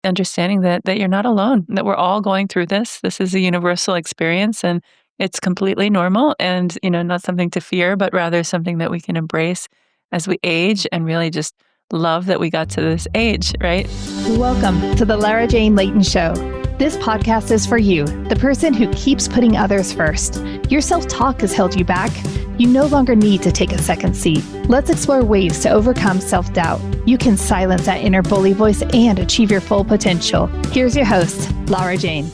understanding that you're not alone, that we're all going through this. This is a universal experience and it's completely normal and, not something to fear, but rather something that we can embrace as we age and really just love that we got to this age, right? Welcome to the Lara Jane Layton Show. This podcast is for you, the person who keeps putting others first. Your self-talk has held you back. You no longer need to take a second seat. Let's explore ways to overcome self-doubt. You can silence that inner bully voice and achieve your full potential. Here's your host, Lara Jane.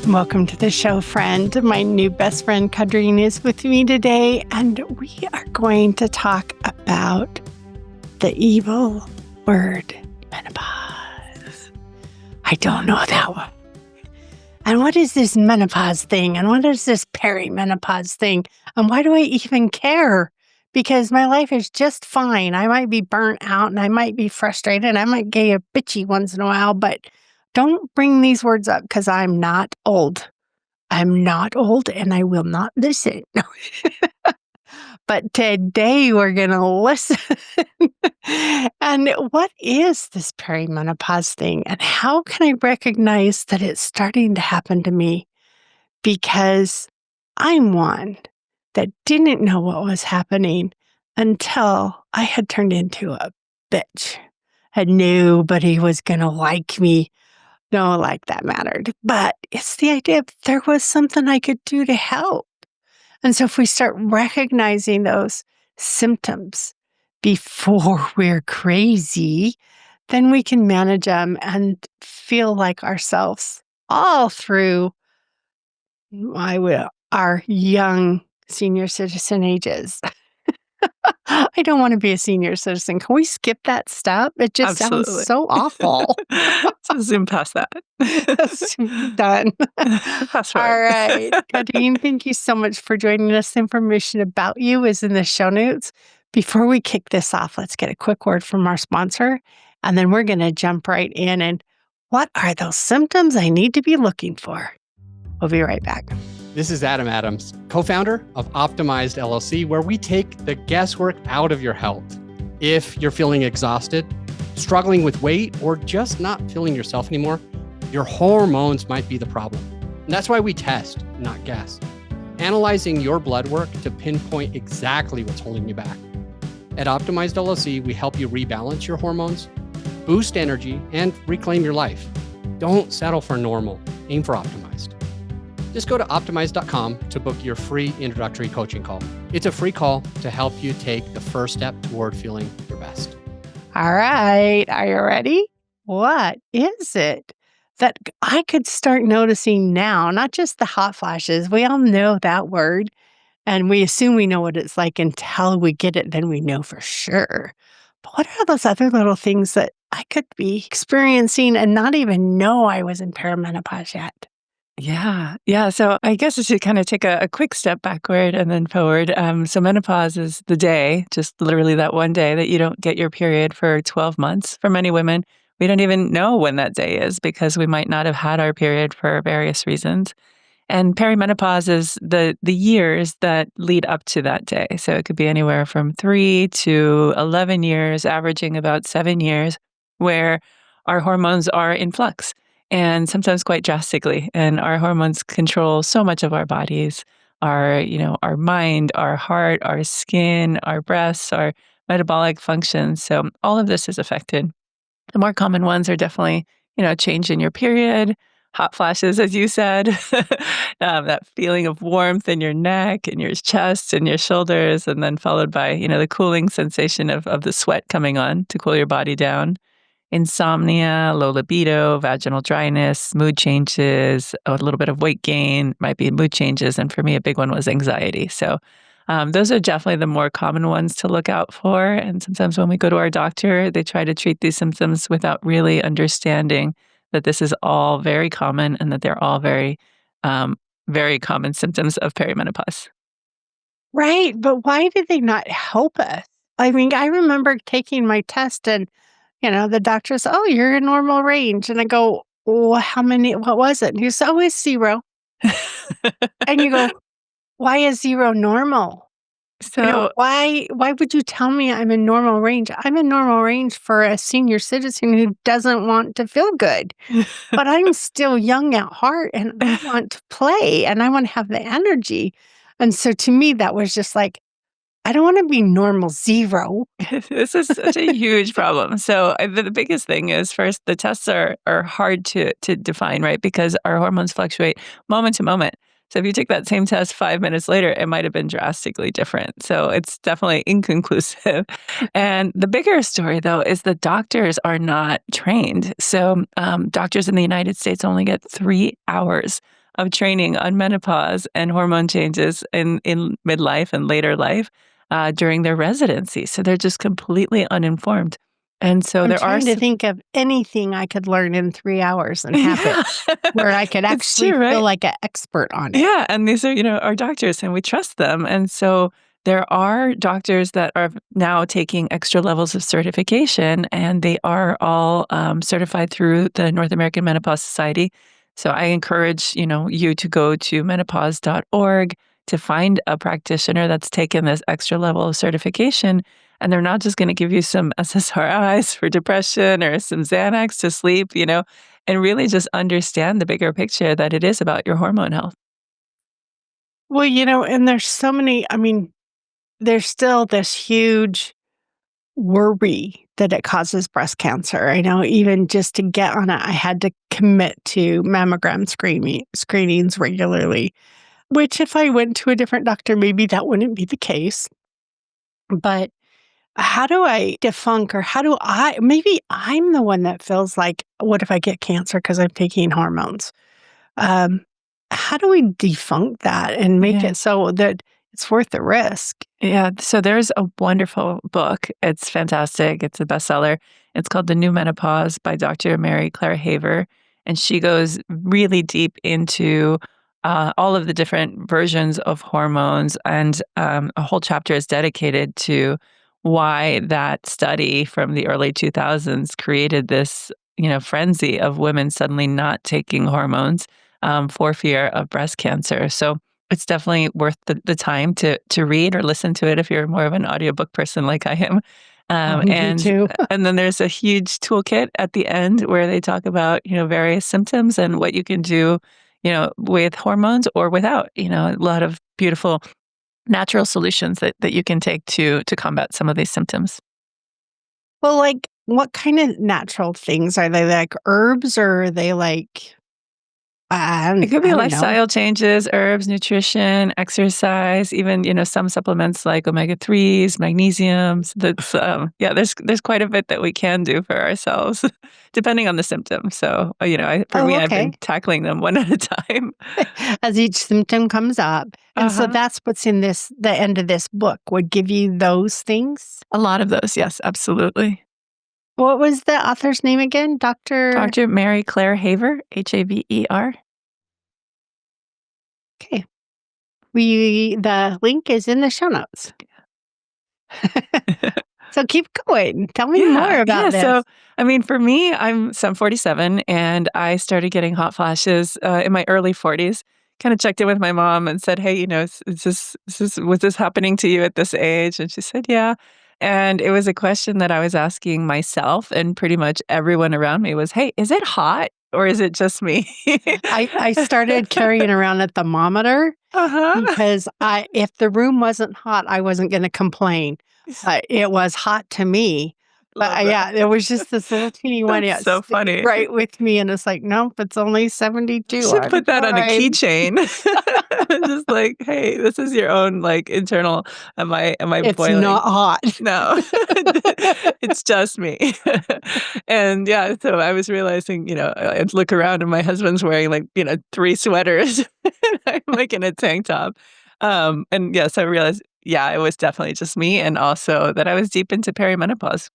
Welcome to the show, friend. My new best friend, Carin, is with me today, and we are going to talk about the evil word, menopause. I don't know that one. And what is this menopause thing? And what is this perimenopause thing? And why do I even care? Because my life is just fine. I might be burnt out and I might be frustrated. I might get a bitchy once in a while, but don't bring these words up because I'm not old. I'm not old and I will not listen. But today we're going to listen. And what is this perimenopause thing? And how can I recognize that it's starting to happen to me? Because I'm one that didn't know what was happening until I had turned into a bitch. And nobody was going to like me. No, like that mattered. But it's the idea of there was something I could do to help. And so if we start recognizing those symptoms before we're crazy, then we can manage them and feel like ourselves all through our young senior citizen ages. I don't want to be a senior citizen. Can we skip that step? It just Absolutely. sounds so awful. So zoom past that. Done. That's right. All right. Carin, thank you so much for joining us. Information about you is in the show notes. Before we kick this off, let's get a quick word from our sponsor, and then we're going to jump right in. And what are those symptoms I need to be looking for? We'll be right back. This is Adam Adams, co-founder of Optimized LLC, where we take the guesswork out of your health. If you're feeling exhausted, struggling with weight, or just not feeling yourself anymore, your hormones might be the problem. And that's why we test, not guess, analyzing your blood work to pinpoint exactly what's holding you back. At Optimized LLC, we help you rebalance your hormones, boost energy, and reclaim your life. Don't settle for normal. Aim for optimized. Just go to optimize.com to book your free introductory coaching call. It's a free call to help you take the first step toward feeling your best. All right. Are you ready? What is it that I could start noticing now? Not just the hot flashes. We all know that word, and we assume we know what it's like until we get it, then we know for sure. But what are those other little things that I could be experiencing and not even know I was in perimenopause yet? Yeah. So I guess I should kind of take a quick step backward and then forward. So menopause is the day, just literally that one day that you don't get your period for 12 months. For many women, we don't even know when that day is because we might not have had our period for various reasons. And perimenopause is the years that lead up to that day. So it could be anywhere from 3 to 11 years, averaging about 7 years, where our hormones are in flux. And sometimes quite drastically. And our hormones control so much of our bodies, our mind, our heart, our skin, our breasts, our metabolic functions. So all of this is affected. The more common ones are definitely, change in your period, hot flashes, as you said, that feeling of warmth in your neck and your chest and your shoulders, and then followed by, the cooling sensation of the sweat coming on to cool your body down. Insomnia, low libido, vaginal dryness, mood changes, a little bit of weight gain, might be mood changes. And for me, a big one was anxiety. So those are definitely the more common ones to look out for. And sometimes when we go to our doctor, they try to treat these symptoms without really understanding that this is all very common and that they're all very, very common symptoms of perimenopause. Right. But why did they not help us? I mean, I remember taking my test and the doctor says, "Oh, you're in normal range." And I go, "Well, what was it?" And he says, "Oh, it's 0." And you go, "Why is 0 normal?" So Why would you tell me I'm in normal range? I'm in normal range for a senior citizen who doesn't want to feel good, but I'm still young at heart and I want to play and I want to have the energy. And so to me, that was just like, I don't want to be normal zero. this is such a huge problem. So the biggest thing is first, the tests are hard to define, right? Because our hormones fluctuate moment to moment. So if you took that same test 5 minutes later, it might have been drastically different. So it's definitely inconclusive. And the bigger story, though, is the doctors are not trained. So doctors in the United States only get 3 hours of training on menopause and hormone changes in midlife and later life during their residency. So they're just completely uninformed. And so I'm there are trying to think of anything I could learn in 3 hours and have it where I could It's actually true, right? feel like an expert on it. Yeah, and these are, our doctors and we trust them. And so there are doctors that are now taking extra levels of certification and they are all certified through the North American Menopause Society. So I encourage, you to go to menopause.org to find a practitioner that's taken this extra level of certification. And they're not just going to give you some SSRIs for depression or some Xanax to sleep, and really just understand the bigger picture that it is about your hormone health. Well, and there's so many, there's still this huge worry that it causes breast cancer. I know even just to get on it, I had to commit to mammogram screenings regularly, which if I went to a different doctor, maybe that wouldn't be the case. But how do I defunk or maybe I'm the one that feels like, what if I get cancer because I'm taking hormones? Um, how do we defunk that and make Yeah. it so that it's worth the risk? Yeah, so there's a wonderful book. It's fantastic. It's a bestseller. It's called The New Menopause by Dr. Mary Claire Haver. And she goes really deep into all of the different versions of hormones. And a whole chapter is dedicated to why that study from the early 2000s created this, frenzy of women suddenly not taking hormones for fear of breast cancer. So it's definitely worth the time to read or listen to it if you're more of an audiobook person like I am. Me too. And then there's a huge toolkit at the end where they talk about, various symptoms and what you can do, with hormones or without, a lot of beautiful natural solutions that you can take to combat some of these symptoms. Well, like, what kind of natural things are they, like herbs, or are they like, It could I be don't know. lifestyle changes, herbs, nutrition, exercise, even, some supplements like omega-3s, magnesiums. That's, yeah, there's quite a bit that we can do for ourselves depending on the symptom. So, for Oh, me, I've been okay. tackling them one at a time. As each symptom comes up. And so Uh-huh. that's what's in the end of this book would give you those things. A lot of those, yes, absolutely. What was the author's name again? Dr. Dr. Mary Claire Haver, Haver. Okay. The link is in the show notes. So keep going. Tell me more about this. So, I mean, for me, I'm 47 and I started getting hot flashes in my early 40s. Kind of checked in with my mom and said, "Hey, was this happening to you at this age?" And she said, "Yeah." And it was a question that I was asking myself, and pretty much everyone around me was, "Hey, is it hot or is it just me?" I started carrying around a thermometer Uh-huh. because if the room wasn't hot, I wasn't going to complain. It was hot to me. But Love that. yeah, there was just this little teeny one That's so funny. right with me. And it's like, nope, it's only You 72. should I'm put that on a fine. keychain. Just like, "Hey, this is your own, like, internal, am I It's boiling?" not hot. No. It's just me. And, yeah, so I was realizing, I'd look around and my husband's wearing, like, 3 sweaters, and I'm, like, in a tank top. And, yes, I realized, yeah, it was definitely just me, and also that I was deep into perimenopause.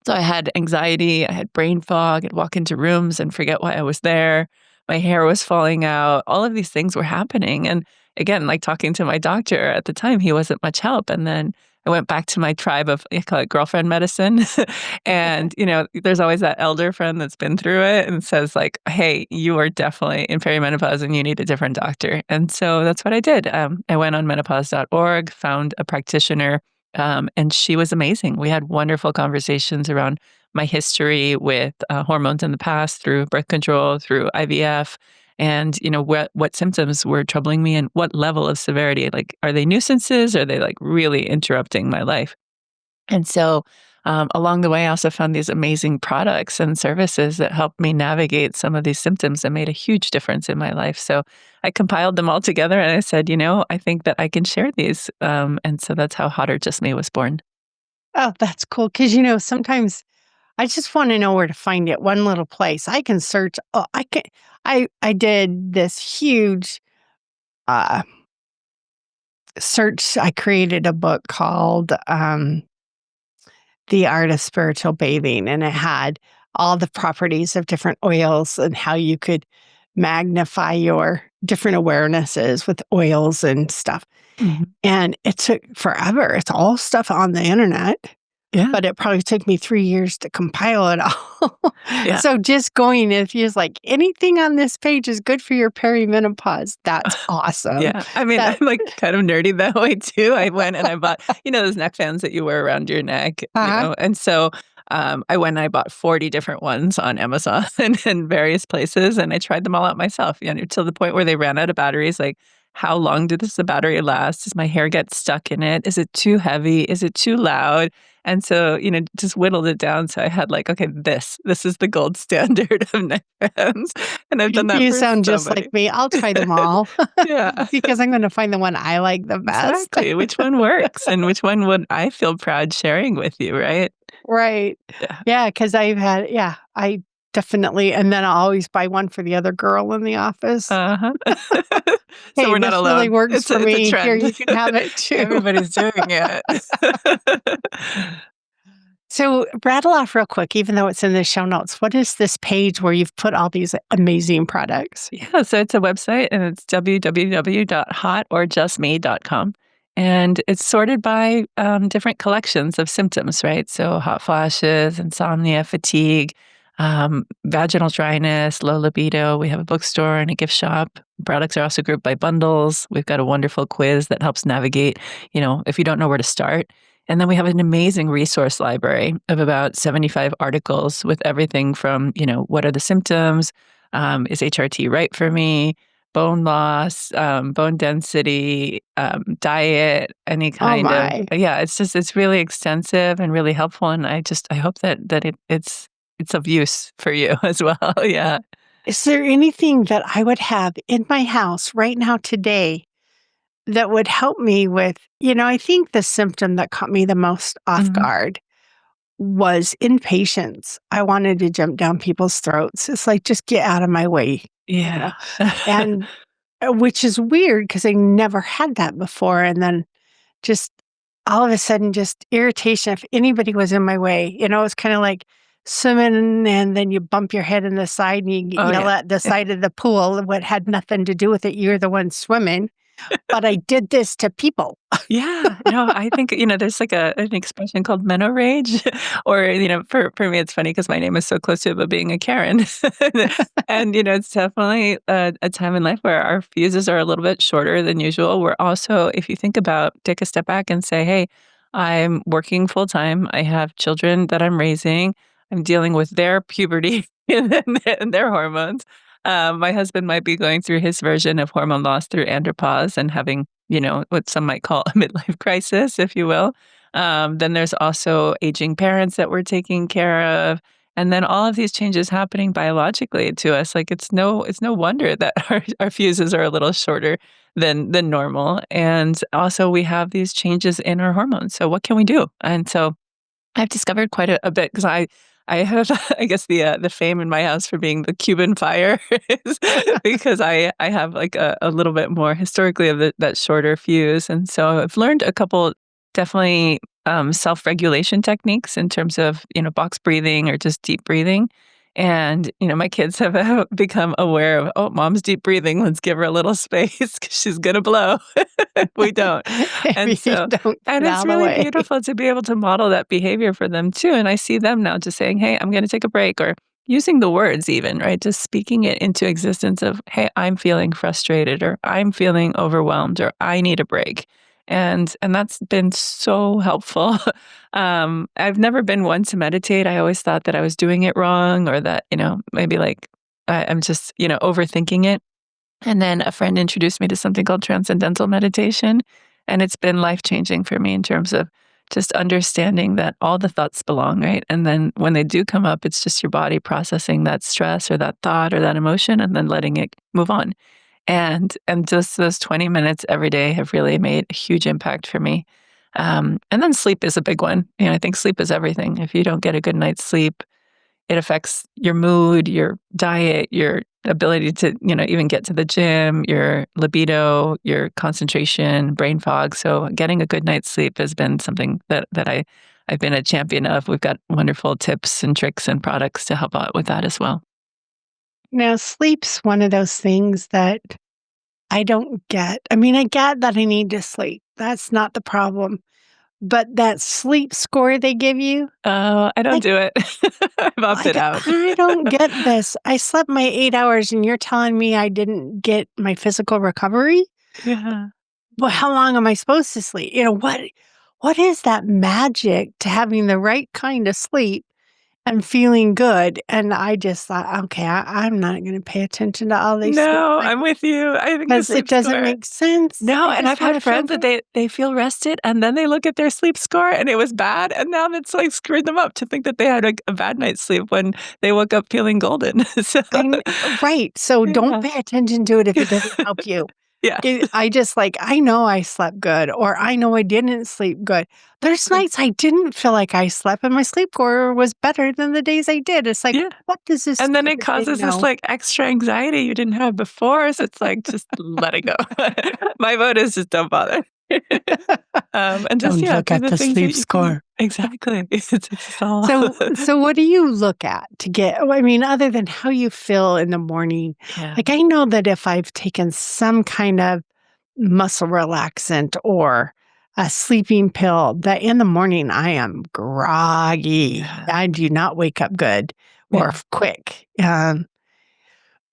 So I had anxiety, I had brain fog, I'd walk into rooms and forget why I was there. My hair was falling out. All of these things were happening. And again, like talking to my doctor at the time, he wasn't much help. And then I went back to my tribe of, I call it girlfriend medicine. And, there's always that elder friend that's been through it and says like, hey, you are definitely in perimenopause and you need a different doctor. And so that's what I did. I went on menopause.org, found a practitioner, and she was amazing. We had wonderful conversations around my history with hormones in the past through birth control, through IVF, and what symptoms were troubling me and what level of severity. Like, are they nuisances? Are they like really interrupting my life? And so along the way, I also found these amazing products and services that helped me navigate some of these symptoms and made a huge difference in my life. So I compiled them all together and I said, I think that I can share these. And so that's how Hot or Just Me was born. Oh, that's cool. Because, sometimes I just want to know where to find it. One little place I can search. Oh, I can. I did this huge uh, search. I created a book called The Art of Spiritual Bathing, and it had all the properties of different oils and how you could magnify your different awarenesses with oils and stuff. Mhm. And it took forever. It's all stuff on the internet. Yeah. But it probably took me 3 years to compile it all. Yeah. So just going, if you're like, anything on this page is good for your perimenopause, that's awesome. Yeah. I mean, That- I'm like kind of nerdy that way too. I went and I bought, those neck fans that you wear around your neck, Uh-huh. and so I went and I bought 40 different ones on Amazon and various places, and I tried them all out myself, to the point where they ran out of batteries. Like, how long does the battery last? Does my hair get stuck in it? Is it too heavy? Is it too loud? And so, just whittled it down. So I had like, okay, this is the gold standard of neck fans. And I've done that You for sound just somebody. like me. I'll try them all. Yeah. Because I'm going to find the one I like the best. Exactly. Which one works and which one would I feel proud sharing with you, right? Right. Yeah. Yeah, because I definitely, and then I'll always buy one for the other girl in the office. Uh-huh. So Hey, we're not this alone. really works It's for a me. Here, trend. you can have it too. Everybody's doing it. So rattle off real quick, even though it's in the show notes, what is this page where you've put all these amazing products? Yeah, so it's a website and it's www.hotorjustme.com. And it's sorted by different collections of symptoms, right? So hot flashes, insomnia, fatigue, vaginal dryness, low libido. We have a bookstore and a gift shop. Products are also grouped by bundles. We've got a wonderful quiz that helps navigate, if you don't know where to start. And then we have an amazing resource library of about 75 articles with everything from, what are the symptoms? Is HRT right for me? Bone loss, bone density, diet, any kind my. of, yeah, it's really extensive and really helpful. And I hope that it's of use for you as well. Yeah. Is there anything that I would have in my house right now today that would help me with, I think the symptom that caught me the most off Mhm. guard was impatience. I wanted to jump down people's throats. It's like, just get out of my way. Yeah. And which is weird because I never had that before. And then just all of a sudden, just irritation if anybody was in my way. It's kind of like swimming and then you bump your head in the side and you Oh, yell yeah. at the side of the pool. What had nothing to do with it. You're the one swimming. But I did this to people. Yeah, no, I think, there's like an expression called meno rage, or, for me, it's funny because my name is so close to it, but being a Karen. And, it's definitely a time in life where our fuses are a little bit shorter than usual. We're also, if you think about, take a step back and say, hey, I'm working full time. I have children that I'm raising. I'm dealing with their puberty and their hormones. My husband might be going through his version of hormone loss through andropause and having, what some might call a midlife crisis, if you will. Then there's also aging parents that we're taking care of. And then all of these changes happening biologically to us. Like, it's no wonder that our fuses are a little shorter than normal. And also we have these changes in our hormones. So what can we do? And so I've discovered quite a bit because I have, I guess, the fame in my house for being the Cuban fire is because I have like a little bit more historically of that shorter fuse. And so I've learned a couple definitely self-regulation techniques in terms of, box breathing or just deep breathing. And, my kids have become aware of, oh, mom's deep breathing. Let's give her a little space because she's going to blow. We don't. And If you so don't and get it's out of the really way. beautiful to be able to model that behavior for them too, and I see them now just saying, "Hey, I'm gonna take a break," or using the words even, right? Just speaking it into existence of, "Hey, I'm feeling frustrated," or "I'm feeling overwhelmed," or "I need a break." And that's been so helpful. I've never been one to meditate. I always thought that I was doing it wrong or that, maybe like I'm just, overthinking it. And then a friend introduced me to something called transcendental meditation. And it's been life changing for me in terms of just understanding that all the thoughts belong, right? And then when they do come up, it's just your body processing that stress or that thought or that emotion and then letting it move on. And just those 20 minutes every day have really made a huge impact for me. And then sleep is a big one. I think sleep is everything. If you don't get a good night's sleep, it affects your mood, your diet, your ability to, even get to the gym, your libido, your concentration, brain fog. So getting a good night's sleep has been something I've been a champion of. We've got wonderful tips and tricks and products to help out with that as well. Now, sleep's one of those things that I don't get. I mean, I get that I need to sleep. That's not the problem. But that sleep score they give you, Oh, I don't like do it. I've opted like, out. I don't get this. I slept my 8 hours and you're telling me I didn't get my physical recovery? Yeah. Well, how long am I supposed to sleep? What is that magic to having the right kind of sleep and feeling good? And I just thought, okay, I'm not going to pay attention to all these things No, I'm with you. I think the because it sleep doesn't score. make sense. No, I and I've just want had to feel friends that good. they feel rested, and then they look at their sleep score, and it was bad, and now that's, like, screwed them up to think that they had a bad night's sleep when they woke up feeling golden. So Right. So don't yeah. pay attention to it if it doesn't help you. Yeah. I just like, I know I slept good, or I know I didn't sleep good. There's nights I didn't feel like I slept, and my sleep score was better than the days I did. It's like, Yeah, what does this and then it stupid thing causes this, know? like, extra anxiety you didn't have before, so it's like, just let it go. My vote is just don't bother. And just, Don't yeah, look do at the the things that sleep you can score. exactly. It's just all So what do you look at to get, I mean, other than how you feel in the morning? Yeah. Like, I know that if I've taken some kind of muscle relaxant or a sleeping pill, that in the morning I am groggy. Yeah. I do not wake up good or Yeah. quick.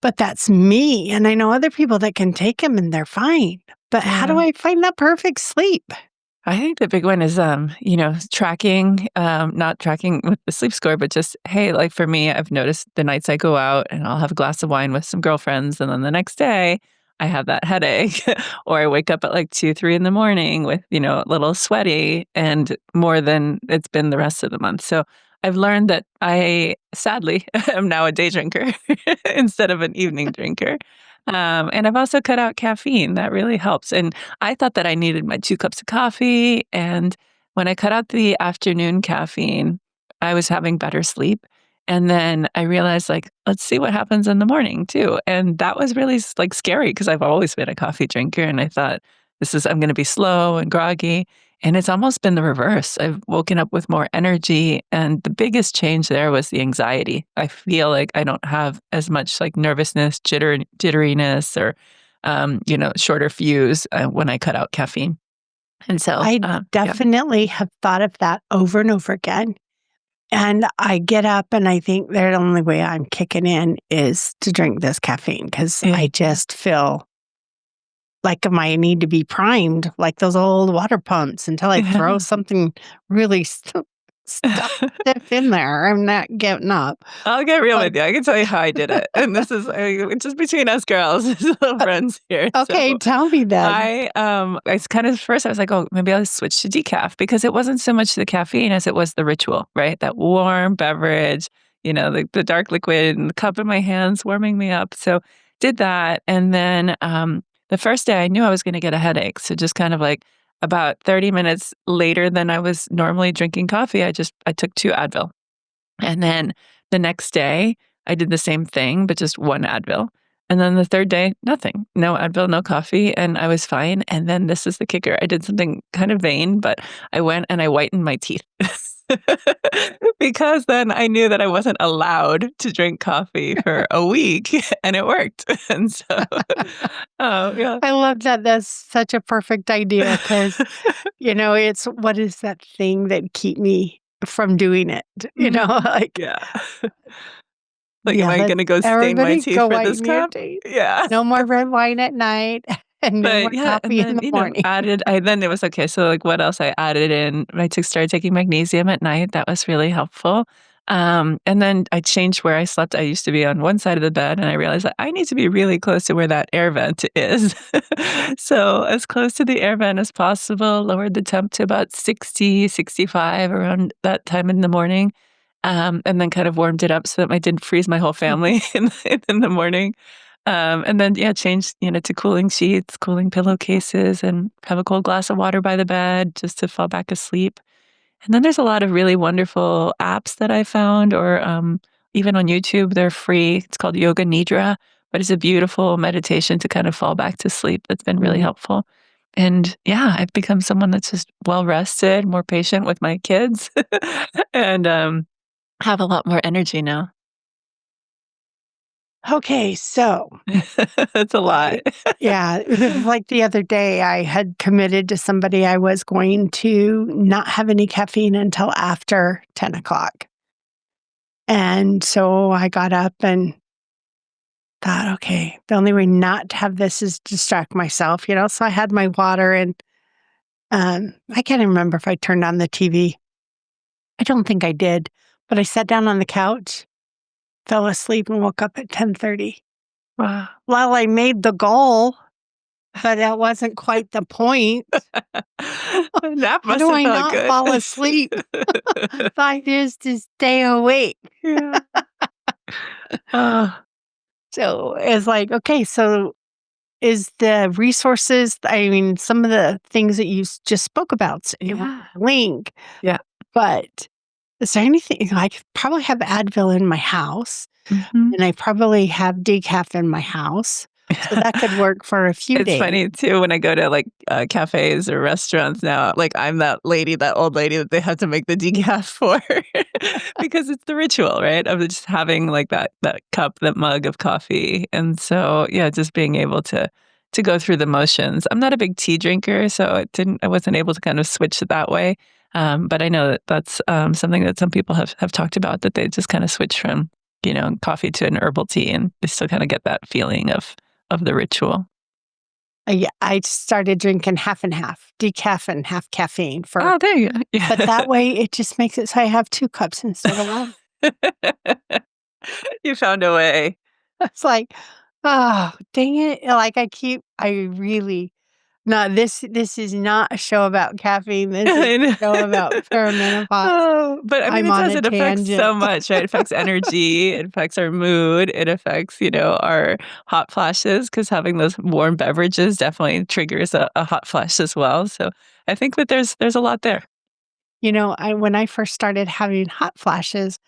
But that's me. And I know other people that can take them and they're fine. But how do Yeah. I find that perfect sleep? I think the big one is, tracking, not tracking with the sleep score, but just, hey, like for me, I've noticed the nights I go out and I'll have a glass of wine with some girlfriends. And then the next day I have that headache or I wake up at like 2, 3 in the morning with, a little sweaty and more than it's been the rest of the month. So I've learned that I sadly am now a day drinker instead of an evening drinker. And I've also cut out caffeine. That really helps. And I thought that I needed my 2 cups of coffee, and when I cut out the afternoon caffeine, I was having better sleep, and then I realized, like, let's see what happens in the morning too, and that was really like, scary because 'cause I've always been a coffee drinker, and I thought, I'm gonna be slow and groggy, and it's almost been the reverse. I've woken up with more energy, and the biggest change there was the anxiety. I feel like I don't have as much, like, nervousness, jitteriness, or shorter fuse, when I cut out caffeine. And so, I yeah. definitely have thought of that over and over again. And I get up and I think the only way I'm kicking in is to drink this caffeine because Yeah. I just feel like I need to be primed like those old water pumps until I throw something really stiff in there. I'm not getting up. I'll get real But with you. I can tell you how I did it, and this is it's just between us girls, little friends here. okay, So tell me then. I kind of first I was like, "Oh, maybe I'll switch to decaf," because it wasn't so much the caffeine as it was the ritual, right? That warm beverage, the dark liquid and the cup in my hands warming me up. So did that, and then, the first day I knew I was gonna get a headache, so just kind of like about 30 minutes later than I was normally drinking coffee, I took 2 Advil. And then the next day, I did the same thing, but just 1 Advil. And then the 3rd day, nothing. No Advil, no coffee, and I was fine. And then this is the kicker. I did something kind of vain, but I went and I whitened my teeth. Because then I knew that I wasn't allowed to drink coffee for a week, and it worked. And so, yeah. I love that. That's such a perfect idea because, it's what is that thing that keep me from doing it? Mhm. Like, Yeah. Like, am yeah, I let's gonna go stain my everybody teeth go for this whiten your cup? teeth. Yeah. No more red wine at night and no more But yeah, and coffee in then, the morning. added I then it was okay, so, like, what else I added in, I started taking magnesium at night, that was really helpful. And then I changed where I slept. I used to be on one side of the bed, and I realized that I need to be really close to where that air vent is. So, as close to the air vent as possible, lowered the temp to about 60, 65 around that time in the morning, and then kind of warmed it up so that I didn't freeze my whole family in the morning. And then, yeah, change, to cooling sheets, cooling pillowcases, and have a cold glass of water by the bed just to fall back asleep. And then there's a lot of really wonderful apps that I found, or even on YouTube, they're free. It's called Yoga Nidra, but it's a beautiful meditation to kind of fall back to sleep that's been really Mhm. helpful. And yeah, I've become someone that's just well rested, more patient with my kids, and have a lot more energy now. Okay, so It's a lot. I yeah, like the other day, I had committed to somebody I was going to not have any caffeine until after 10 o'clock. And so I got up and thought, okay, the only way not to have this is distract myself. So I had my water and I can't even remember if I turned on the TV. I don't think I did, but I sat down on the couch, fell asleep, and woke up at 10:30. Wow. Well, I made the goal, but that wasn't quite the point. That How must do have I felt not good. fall asleep? 5 years to stay awake. Yeah. Oh, So it's like, okay, so is the resources, I mean, some of the things that you just spoke about, yeah. link, Yeah. but is there anything, I could probably have Advil in my house Mhm. and I probably have decaf in my house. So that could work for a few It's days. funny too when I go to, like, cafes or restaurants now, like, I'm that lady, that old lady that they have to make the decaf for because it's the ritual, right, of just having, like, that cup, that mug of coffee, and so, yeah, just being able to go through the motions. I'm not a big tea drinker, so I wasn't able to kind of switch it that way, but I know that that's, something that some people have talked about, that they just kinda switch from, coffee to an herbal tea, and they still kinda get that feeling of the ritual. Yeah, I started drinking half and half, decaf and half caffeine Oh, there you go. but Yeah. that way it just makes it so I have 2 cups instead of 1. You found a way. It's like, "Oh, dang it." Like, I really no, this is not a show about caffeine, this is I a know. show about perimenopause. Oh, but I mean, I'm it on does, a it affects so tangent. much, right? It affects energy, it affects our mood, it affects, our hot flashes, because having those warm beverages definitely triggers a hot flash as well, so I think that there's a lot there. When I first started having hot flashes,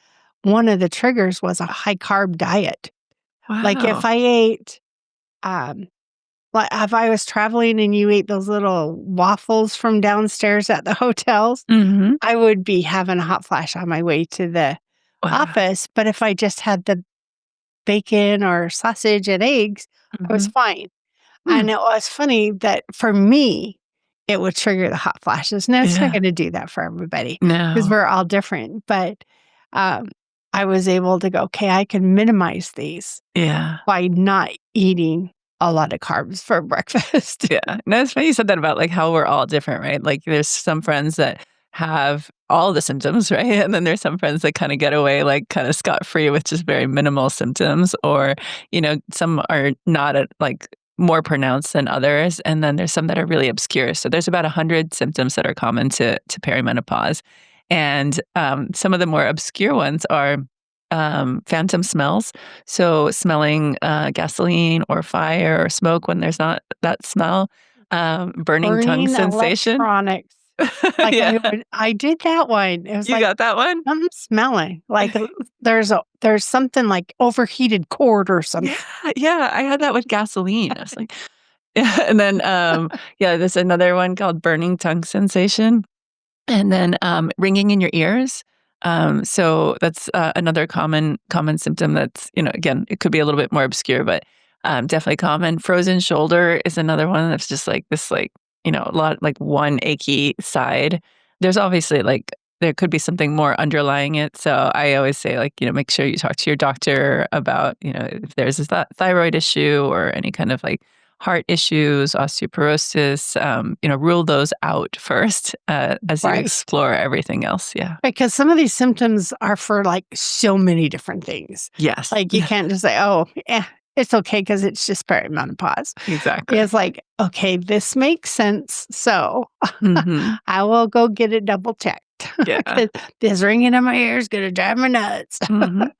one of the triggers was a high carb diet. Like, if Wow. I ate, um like, if I was traveling and you ate those little waffles from downstairs at the hotels, Mhm. I would be having a hot flash on my way to the Wow. office, but if I just had the bacon or sausage and eggs, I was Mhm. fine. Hmm. And it was funny that for me, it would trigger the hot flashes. Now, it's not Yeah. gonna do that for everybody because 'cause No. we're all different, but, um, I was able to go, "Okay, I can minimize these Yeah. by not eating a lot of carbs for breakfast." Yeah. No, it's funny you said that about, like, how we're all different, right? Like, there's some friends that have all the symptoms, right? And then there's some friends that kinda get away, like, kinda scot-free with just very minimal symptoms, or, some are not, like, more pronounced than others, and then there's some that are really obscure. So there's about 100 symptoms that are common to perimenopause, and, some of the more obscure ones are, phantom smells. So smelling, gasoline or fire or smoke when there's not that smell, burning tongue Burning sensation. electronics. Like, Yeah. I did that one. It was You like, got that one? "I'm smelling." Like, there's something like overheated cord or something. Yeah, yeah, I had that with gasoline. I was like yeah, and then, yeah, there's another one called burning tongue sensation. And then ringing in your ears. So that's another common symptom that's, again, it could be a little bit more obscure, but definitely common. Frozen shoulder is another one that's just like this, like, a lot like one achy side. There's obviously like, there could be something more underlying it. So I always say, like, make sure you talk to your doctor about, if there's a thyroid issue or any kind of like heart issues, osteoporosis, rule those out first as you Right. explore everything else. Yeah. Because some of these symptoms are for like so many different things. Yes. Like you can't just say, oh, it's okay because it's just perimenopause. Exactly. It's like, okay, this makes sense. So Mhm. I will go get it double checked. Yeah. 'Cause this ringing in my ear is going to drive me nuts. Mhm.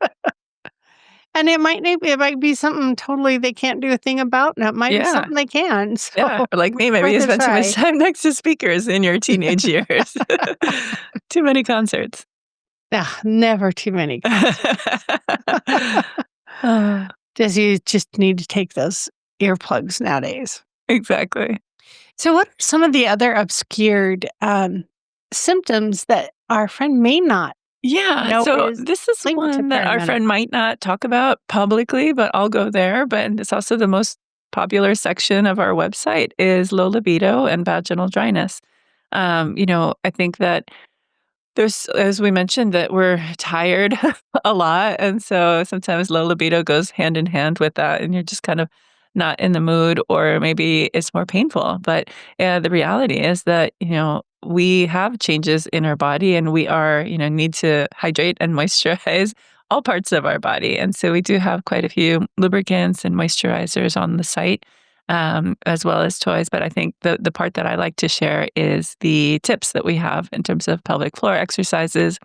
And it might be something totally they can't do a thing about, and it might be Yeah. something they can. So Yeah. Or like me, maybe worth you a spent too much try. time next to speakers in your teenage years. Too many concerts. Never too many. Uh, You just need to take those earplugs nowadays. exactly. So, what are some of the other obscured symptoms that our friend may not Yeah, know so is this is linked to one that our friend might not talk about publicly, but I'll go there. But it's also the most popular section of our website is low libido and vaginal dryness. I think that there's, as we mentioned, that we're tired a lot, and so sometimes low libido goes hand in hand with that, and you're just kind of not in the mood, or maybe it's more painful. But the reality is that we have changes in our body, and we are need to hydrate and moisturize all parts of our body, and so we do have quite a few lubricants and moisturizers on the site as well as toys. But I think the part that I like to share is the tips that we have in terms of pelvic floor exercises.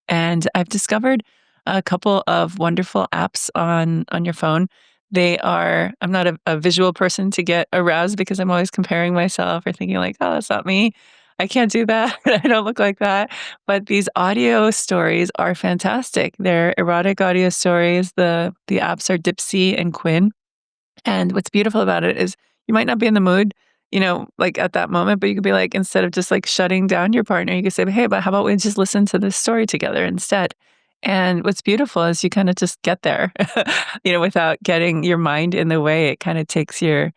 And I've discovered a couple of wonderful apps on your phone. I'm not a visual person to get aroused because I'm always comparing myself or thinking like, oh, that's not me. I can't do that. I don't look like that. But these audio stories are fantastic. They're erotic audio stories. The apps are Dipsy and Quinn. And what's beautiful about it is you might not be in the mood, like at that moment, but you could be like, instead of just like shutting down your partner, you could say, hey, but how about we just listen to this story together instead? And what's beautiful is you kind of just get there, without getting your mind in the way. It kind of takes your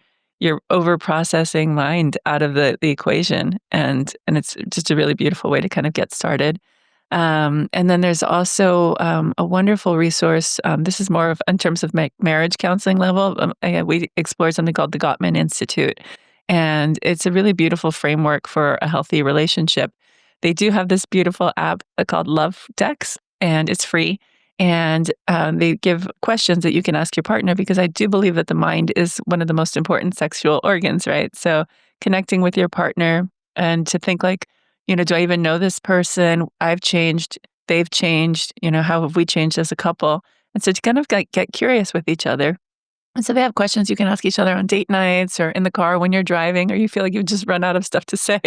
over processing mind out of the equation. And it's just a really beautiful way to kind of get started. And then there's also a wonderful resource. This is more of in terms of marriage counseling level. We explore something called the Gottman Institute, and it's a really beautiful framework for a healthy relationship. They do have this beautiful app called Love Decks, and it's free. And they give questions that you can ask your partner, because I do believe that the mind is one of the most important sexual organs, right? So connecting with your partner and to think like, do I even know this person? I've changed, they've changed, how have we changed as a couple? And so to kind of get curious with each other. And so they have questions you can ask each other on date nights or in the car when you're driving, or you feel like you've just run out of stuff to say,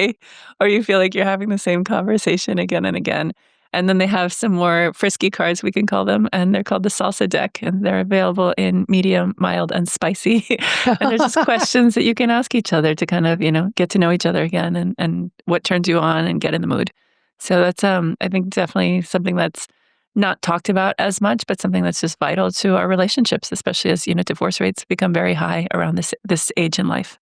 or you feel like you're having the same conversation again and again. And then they have some more frisky cards, we can call them, and they're called the salsa deck, and they're available in medium, mild, and spicy. And they're just questions that you can ask each other to kind of, get to know each other again, and what turns you on and get in the mood. So that's, I think, definitely something that's not talked about as much, but something that's just vital to our relationships, especially as, divorce rates become very high around this age in life.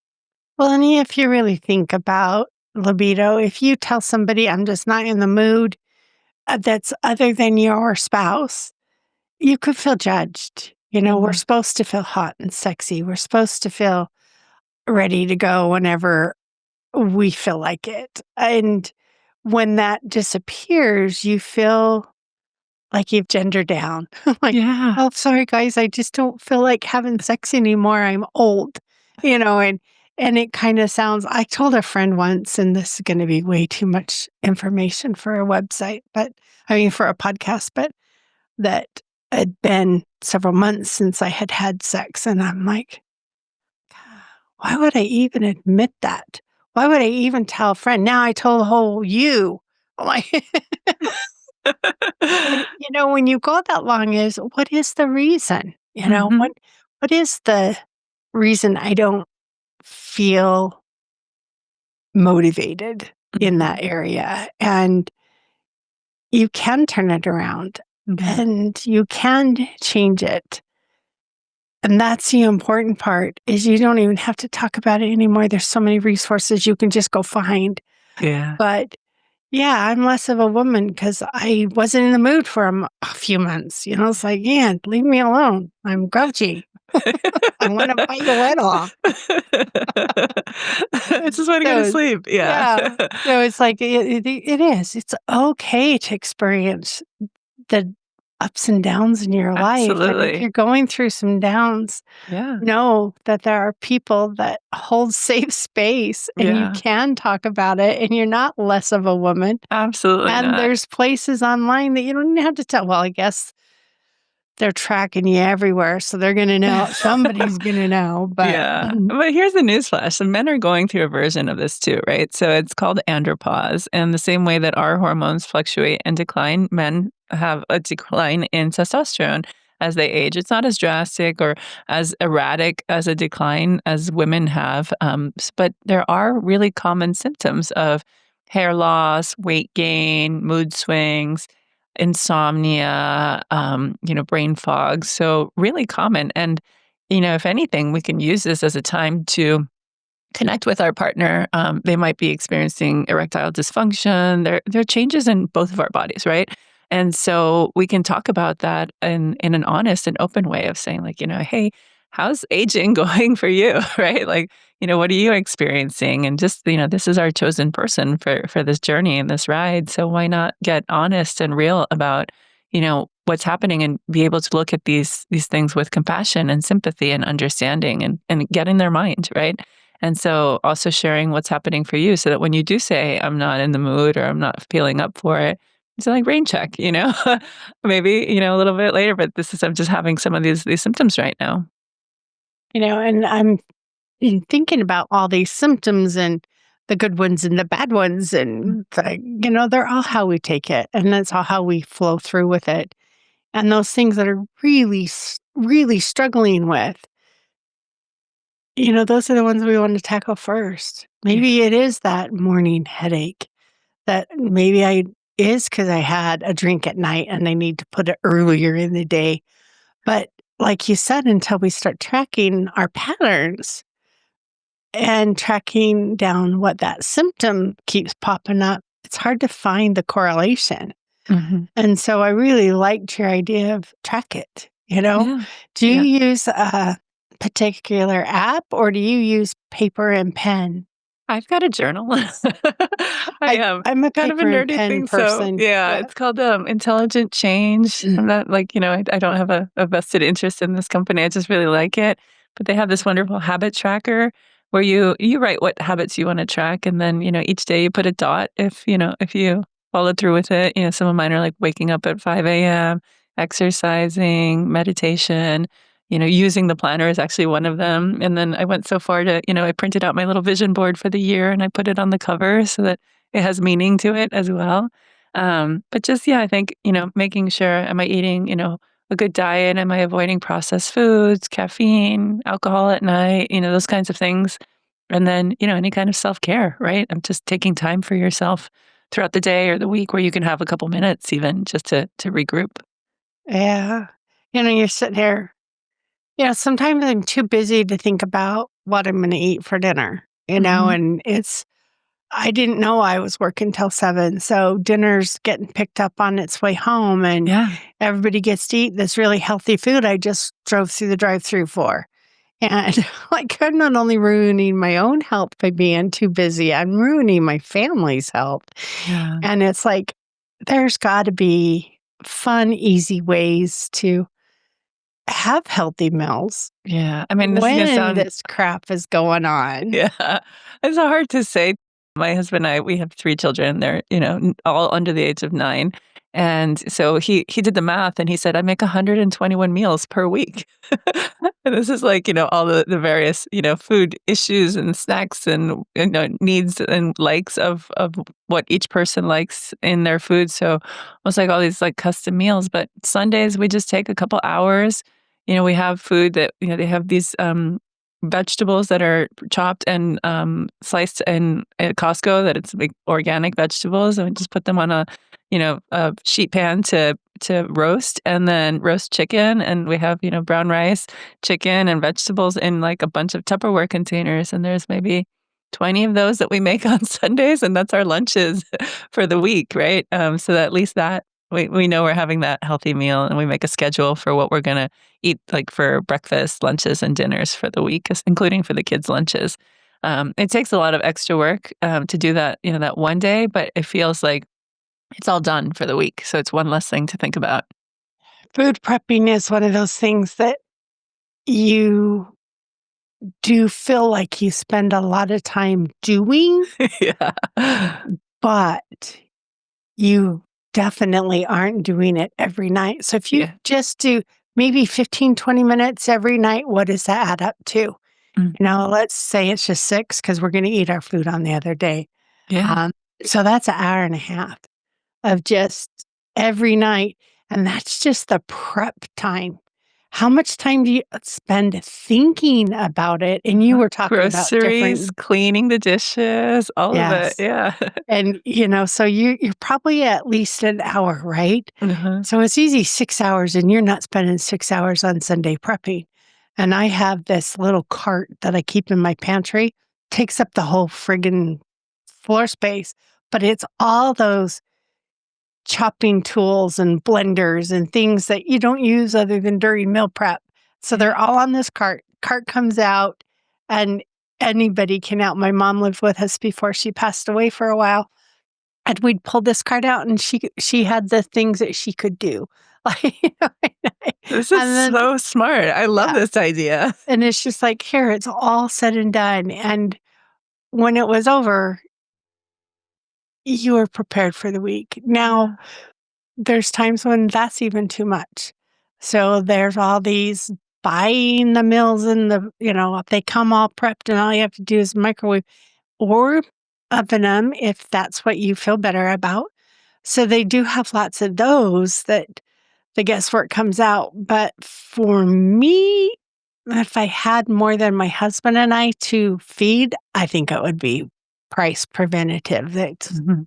Well, and if you really think about libido, if you tell somebody I'm just not in the mood, that's other than your spouse, you could feel judged. We're Mhm. supposed to feel hot and sexy. We're supposed to feel ready to go whenever we feel like it. And when that disappears, you feel like you've gendered down. Like, Yeah. oh, sorry, guys, I just don't feel like having sex anymore. I'm old, and it kind of sounds, I told a friend once, and this is going to be way too much information for a website, for a podcast, but that had been several months since I had had sex. And I'm like, why would I even admit that? Why would I even tell a friend? Now I told the whole you. I'm like, and when you go that long, is what is the reason? Mhm. What is the reason I don't feel motivated? in Mhm. that area. And you can turn it around Yeah. and you can change it. And that's the important part is you don't even have to talk about it anymore. There's so many resources you can just go find. Yeah. But yeah, I'm less of a woman because I wasn't in the mood for a few months. It's like, yeah, leave me alone. I'm grouchy. I want to bite your head off. I just wanna go to So, sleep. Yeah. yeah. So it's like it is. It's okay to experience the ups and downs in your life. And if Absolutely. you're going through some downs, Yeah. know that there are people that hold safe space and you Yeah. can talk about it and you're not less of a woman. Absolutely And not. there's places online that you don't even have to tell. Well, I guess they're tracking you everywhere, so they're gonna know. Somebody's gonna know, but Yeah. But here's the newsflash. The men are going through a version of this too, right? So it's called andropause. And the same way that our hormones fluctuate and decline, men have a decline in testosterone as they age. It's not as drastic or as erratic as a decline as women have. But there are really common symptoms of hair loss, weight gain, mood swings, insomnia, brain fog. So really common. And if anything, we can use this as a time to connect with our partner. They might be experiencing erectile dysfunction. There are changes in both of our bodies, right? And so we can talk about that in an honest and open way of saying, like, hey, how's aging going for you, right? Like, what are you experiencing? And just, this is our chosen person for this journey and this ride. So why not get honest and real about, what's happening and be able to look at these things with compassion and sympathy and understanding and get in their mind, right? And so also sharing what's happening for you so that when you do say, I'm not in the mood or I'm not feeling up for it, it's like rain check, maybe, a little bit later, but I'm just having some of these symptoms right now. and I'm thinking about all these symptoms and the good ones and the bad ones, Mm. and they're all how we take it, and that's all how we flow through with it. And those things that are really, really struggling with, those are the ones we want to tackle first. Yeah. Maybe it is that morning headache that maybe I is because I had a drink at night and I need to put it earlier in the day. But like you said, until we start tracking our patterns and tracking down what that symptom keeps popping up, it's hard to find the correlation. Mhm. And so I really liked your idea of track it. Yeah. Do Yeah. you use a particular app or do you use paper and pen? I've got a journal. I am I'm a kind of a paper and nerdy pen thing. So person. yeah, Yeah. it's called Intelligent Change. I'm not like, I don't have a vested interest in this company. I just really like it. But they have this wonderful habit tracker where you write what habits you want to track. And then, each day you put a dot if you follow through with it. Some of mine are like waking up at 5 a.m., exercising, meditation. Using the planner is actually one of them. And then I went so far to, I printed out my little vision board for the year and I put it on the cover so that it has meaning to it as well. But just, yeah, I think, making sure, am I eating, a good diet? Am I avoiding processed foods, caffeine, alcohol at night, those kinds of things. And then, any kind of self care, right? I'm just taking time for yourself throughout the day or the week where you can have a couple minutes even just to regroup. Yeah. You're sitting there. Sometimes I'm too busy to think about what I'm going to eat for dinner, Hmm. and I didn't know I was working till 7. So dinner's getting picked up on its way home and Yeah. everybody gets to eat this really healthy food I just drove through the drive-through for. And like I'm not only ruining my own health by being too busy, I'm ruining my family's health. Yeah. And it's like, there's got to be fun, easy ways to have healthy meals Yeah. I mean, this is gonna when sound this crap is going on. yeah. It's hard to say. My husband and I, we have 3 children. They're, all under the age of 9. And so he did the math and he said, "I make 121 meals per week." And this is like, all the various, food issues and snacks and, needs and likes of what each person likes in their food. So it's like all these like custom meals. But Sundays we just take a couple hours. We have food that, they have these vegetables that are chopped and sliced in at Costco, that it's like organic vegetables, and we just put them on a sheet pan to roast, and then roast chicken, and we have brown rice, chicken, and vegetables in like a bunch of Tupperware containers, and there's maybe 20 of those that we make on Sundays, and that's our lunches for the week, right? So that at least that we know we're having that healthy meal, and we make a schedule for what we're gonna eat, like for breakfast, lunches, and dinners for the week, including for the kids' lunches. It takes a lot of extra work to do that, that one day, but it feels like it's all done for the week. So it's one less thing to think about. Food prepping is one of those things that you do feel like you spend a lot of time doing, Yeah. but you definitely aren't doing it every night. So if you Yeah. just do maybe 15, 20 minutes every night, what does that add up to? Mm. Let's say it's just 6 because we're going to eat our food on the other day. Yeah. So that's an hour and a half of just every night. And that's just the prep time. How much time do you spend thinking about it? And you were talking about Groceries, different, cleaning the dishes, all of it. yes. Yeah. And, so you're probably at least an hour, right? Uh-huh. So it's easy 6 hours, and you're not spending 6 hours on Sunday prepping. And I have this little cart that I keep in my pantry, takes up the whole friggin' floor space, but it's all those chopping tools and blenders and things that you don't use other than during meal prep. So they're all on this cart. Cart comes out, and anybody can out. My mom lived with us before she passed away for a while. And we'd pull this card out, and she had the things that she could do. Like, This and is then, so smart. I love yeah. this idea. And it's just like, here, it's all said and done. And when it was over, you were prepared for the week. Now, there's times when that's even too much. So there's all these buying the meals and if they come all prepped and all you have to do is microwave or oven them if that's what you feel better about. So they do have lots of those that the guesswork comes out. But for me, if I had more than my husband and I to feed, I think it would be price preventative. Mhm.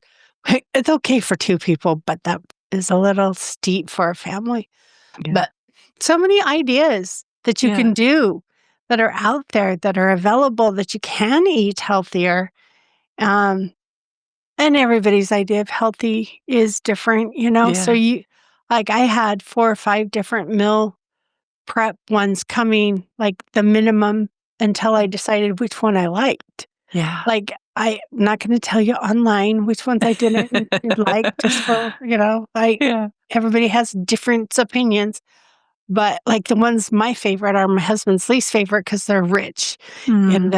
It's okay for 2 people, but that is a little steep for a family. Yeah. But so many ideas that you Yeah. can do that are out there that are available that you can eat healthier. Um, and everybody's idea of healthy is different, So Yeah. I had 4 or 5 different meal prep ones coming, like the minimum, until I decided which one I liked. Yeah. Like, I'm not gonna tell you online which ones I didn't like just for, Yeah. everybody has different opinions, but, like, the ones my favorite are my husband's least favorite because 'cause they're rich in Mm.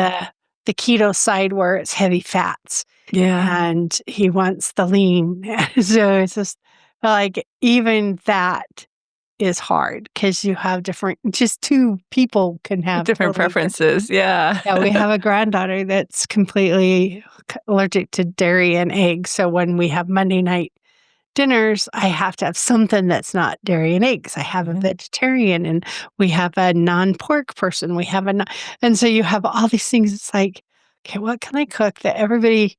the keto side where it's heavy fats, Yeah. and he wants the lean. So it's just, like, even that is hard because you have just 2 people can have Different totally different. preferences. Yeah. Yeah, we have a granddaughter that's completely allergic to dairy and eggs. So when we have Monday night dinners, I have to have something that's not dairy and eggs. I have a Mhm. vegetarian, and we have a non-pork person. We have and so you have all these things. It's like, okay, what can I cook that everybody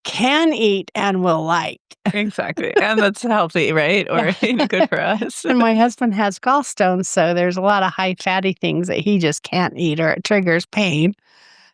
can eat and will like? Exactly. And that's healthy, right? Yeah. Or, good for us. And my husband has gallstones, so there's a lot of high fatty things that he just can't eat or it triggers pain.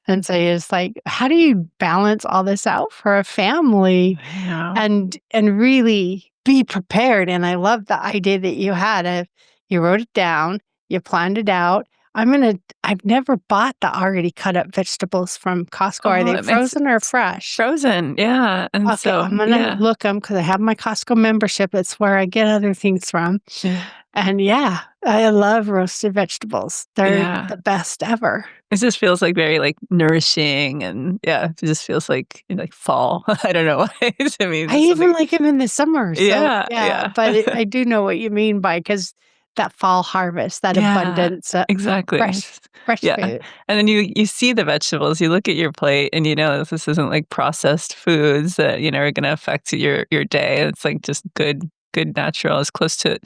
And so it's like, how do you balance all this out for a family I know. and really be prepared? And I love the idea that you had of you wrote it down, you planned it out. I've never bought the already cut up vegetables from Costco. Are Oh, they it makes frozen or it's fresh? frozen. Yeah. And Okay, so, I'm gonna yeah. look them because I have my Costco membership. It's where I get other things from. Yeah. And yeah, I love roasted vegetables. They're Yeah. the best ever. It just feels like very like nourishing, and yeah, it just feels like fall. I don't know why. To me, I just even something. like them in the summer, so Yeah. yeah, Yeah. but I do know what you mean by because that fall harvest, that Yeah. abundance, Exactly. It's fresh just fresh yeah. food. And then you see the vegetables, you look at your plate, and you know this isn't like processed foods that, are gonna affect your day. It's like just good natural, as close to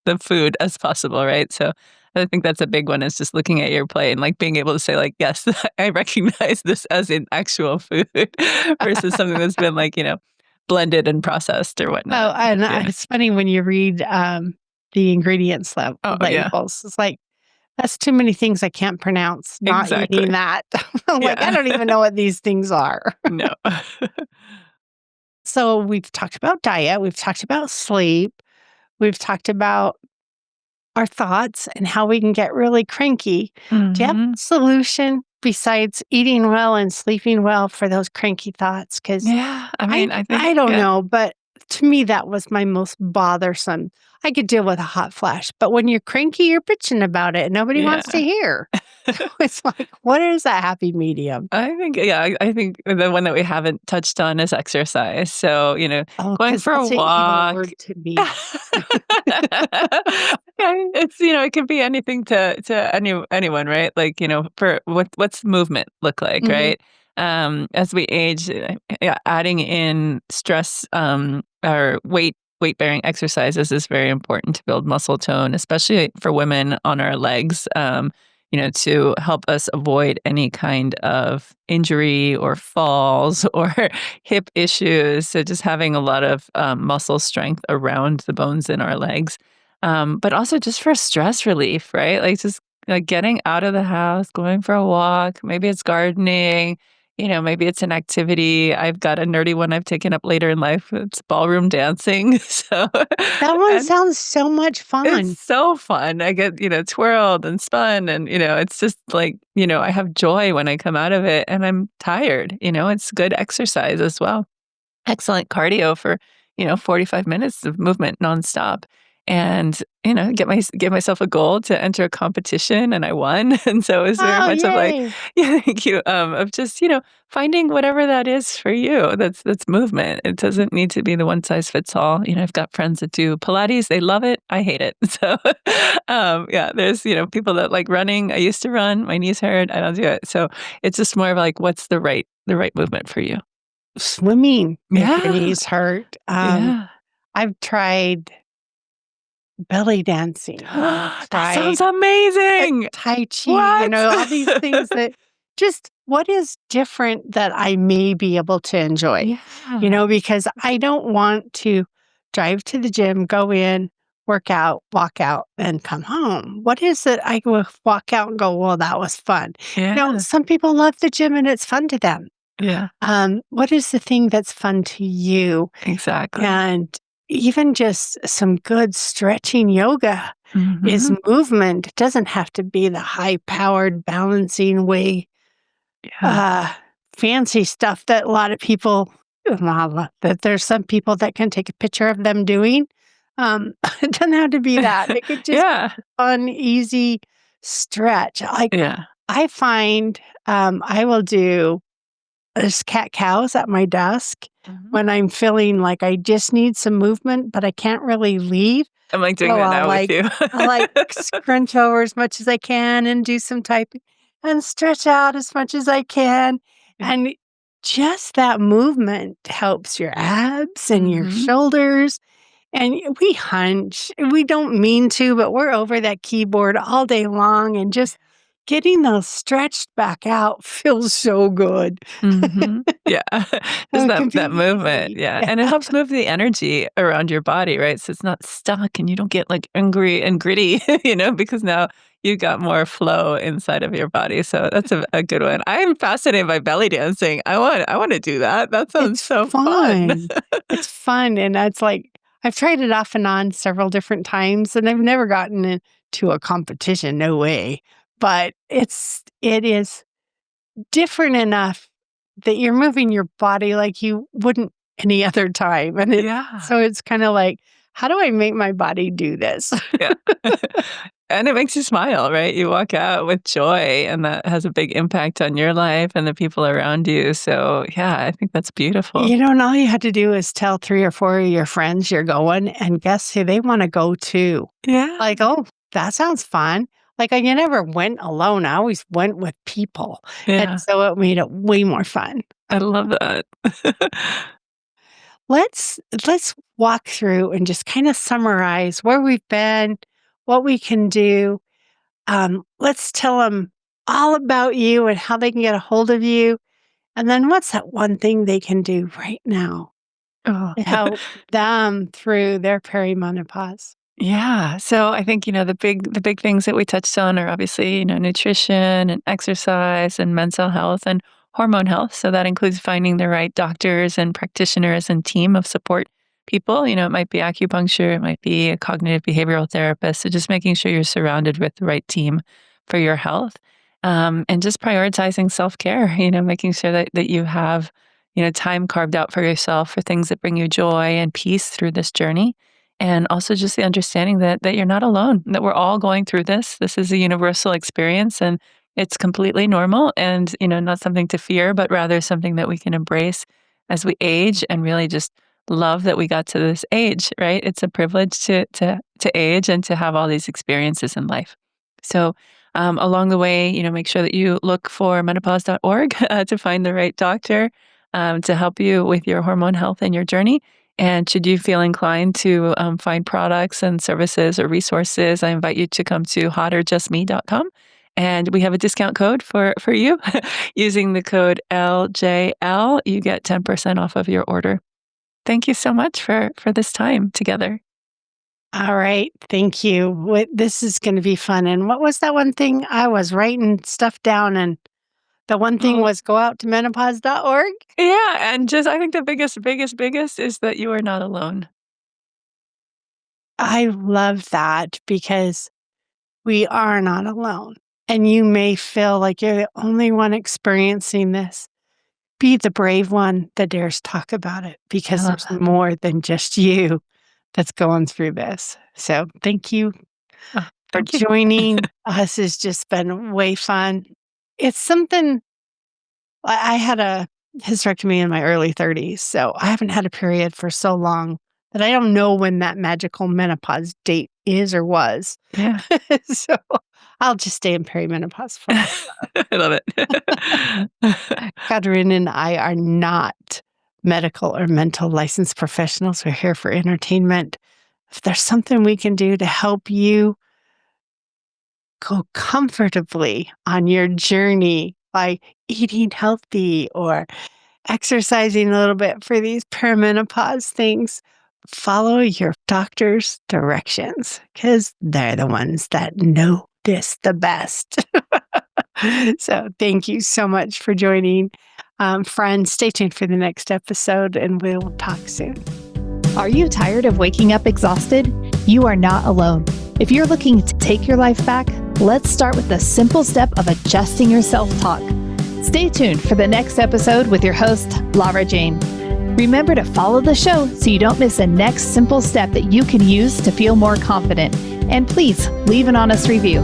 the food as possible, right? So I think that's a big one is just looking at your plate and, like, being able to say, like, "Yes, I recognize this as an actual food," versus something that's been, like, blended and processed or Oh, whatnot. and Yeah. it's funny when you read, the ingredients Oh, yeah. labels. It's like, that's too many things I can't pronounce, not eating Exactly. that. I'm like, I Yeah. don't even know what these things are. No. So we've talked about diet, we've talked about sleep, we've talked about our thoughts and how we can get really cranky. Do you have Mhm. a solution besides eating well and sleeping well for those cranky thoughts? Because Yeah, I I mean, I think I don't yeah. know, but to me, that was my most bothersome. I could deal with a hot flash, but when you're cranky, you're bitching about it and nobody wants to Yeah. hear. So it's like, what is that happy medium? I think yeah, I think the one that we haven't touched on is exercise. So, Oh, going because for a that's an evil walk. word to me. Yeah, it's it could be anything to anyone, right? Like, for what's movement look like, Mhm. right? As we age, yeah, adding in stress or weight bearing exercises is very important to build muscle tone, especially for women on our legs. To help us avoid any kind of injury or falls or hip issues. So just having a lot of muscle strength around the bones in our legs. But also just for stress relief, right? Like just like getting out of the house, going for a walk. Maybe it's gardening. Maybe it's an activity. I've got a nerdy one I've taken up later in life. It's ballroom dancing. So, That one and sounds so much it's fun. so fun. I get, twirled and spun and, it's just like, I have joy when I come out of it and I'm tired, it's good exercise as well. Excellent cardio for, 45 minutes of movement nonstop. And, give myself a goal to enter a competition and I won. And so it was very Oh, much of like, yay. yeah, thank you. Of just, finding whatever that is for you. That's movement. It doesn't need to be the one size fits all. I've got friends that do Pilates. They love it. I hate it. So yeah, there's, people that like running. I used to run. My knees hurt. I don't do it. So it's just more of like, what's the right movement for you? Swimming if your Yeah. knees hurt. Yeah. I've tried belly dancing. I've That sounds tried amazing. Tai Chi, What? all these things that just what is different that I may be able to enjoy, Yeah. because I don't want to drive to the gym, go in, work out, walk out, and come home. What is it I will walk out and go, well, that was fun. Yeah. Some people love the gym and it's fun to them. Yeah. What is the thing that's fun to you? Exactly. And even just some good stretching yoga is Mhm. movement. It doesn't have to be the high powered balancing way, Yeah. uh, fancy stuff that a lot of people, that there's some people that can take a picture of them doing. It doesn't have to be that. It could just be Yeah. fun, easy stretch. Like Yeah. I find I will do there's cat cows at my desk Mhm. when I'm feeling like I just need some movement, but I can't really leave. I'm, like, doing So that now with you. I'll like scrunch over as much as I can and do some typing and stretch out as much as I can. And just that movement helps your abs and your Mhm. shoulders. And we hunch. We don't mean to, but we're over that keyboard all day long and just getting those stretched back out feels so good. Mhm. Yeah. Just It that can that be movement, easy. yeah, Yeah. and it helps move the energy around your body, right? So it's not stuck and you don't get, like, angry and gritty, because now you got more flow inside of your body, so that's a good one. I'm fascinated by belly dancing. I wanna do that. That sounds It's so fun. fun. It's fun, and that's like I've tried it off and on several different times, and I've never gotten into a competition, no way. But it is different enough that you're moving your body like you wouldn't any other time, and Yeah. it's kinda like, "How do I make my body do this?" Yeah. And it makes you smile, right? You walk out with joy, and that has a big impact on your life and the people around you. So, yeah, I think that's beautiful. And all you had to do is tell 3 or 4 of your friends you're going, and guess who? They wanna go too. Yeah. Like, "Oh, that sounds fun." Like, I never went alone, I always went with people, and Yeah. so it made it way more fun. I love that. Let's walk through and just kinda summarize where we've been, what we can do. let's tell them all about you and how they can get a hold of you. And then what's that one thing they can do right now Oh. to help them through their perimenopause? Yeah. So I think, the big things that we touched on are obviously, nutrition and exercise and mental health and hormone health. So that includes finding the right doctors and practitioners and team of support people. It might be acupuncture, it might be a cognitive behavioral therapist. So just making sure you're surrounded with the right team for your health. And just prioritizing self-care, making sure that you have, time carved out for yourself for things that bring you joy and peace through this journey. And also just the understanding that you're not alone, that we're all going through this. This is a universal experience and it's completely normal and, not something to fear, but rather something that we can embrace as we age and really just love that we got to this age, right? It's a privilege to age and to have all these experiences in life. So along the way, make sure that you look for menopause.org to find the right doctor to help you with your hormone health and your journey. And should you feel inclined to find products and services or resources, I invite you to come to hotorjustme.com. And we have a discount code for you. Using the code LJL, you get 10% off of your order. Thank you so much for this time together. All right. Thank you. This is going to be fun. And what was that one thing? I was writing stuff down, and the one thing was go out to menopause.org. Yeah, and just I think the biggest is that you are not alone. I love that because we are not alone. And you may feel like you're the only one experiencing this. Be the brave one that dares talk about it, because I love there's that. more than just you that's going through this. So thank you Oh, for thank you. joining us. It's just been way fun. It's something. I had a hysterectomy in my early 30s, so I haven't had a period for so long that I don't know when that magical menopause date is or was. Yeah, So I'll just stay in perimenopause for I love it. Carin and I are not medical or mental licensed professionals. We're here for entertainment. If there's something we can do to help you go comfortably on your journey by eating healthy or exercising a little bit for these perimenopause things, follow your doctor's directions because they're the ones that know this the best. So thank you so much for joining. Friends, stay tuned for the next episode and we'll talk soon. Are you tired of waking up exhausted? You are not alone. If you're looking to take your life back, let's start with the simple step of adjusting your self-talk. Stay tuned for the next episode with your host, Lara Jane. Remember to follow the show so you don't miss the next simple step that you can use to feel more confident. And please leave an honest review.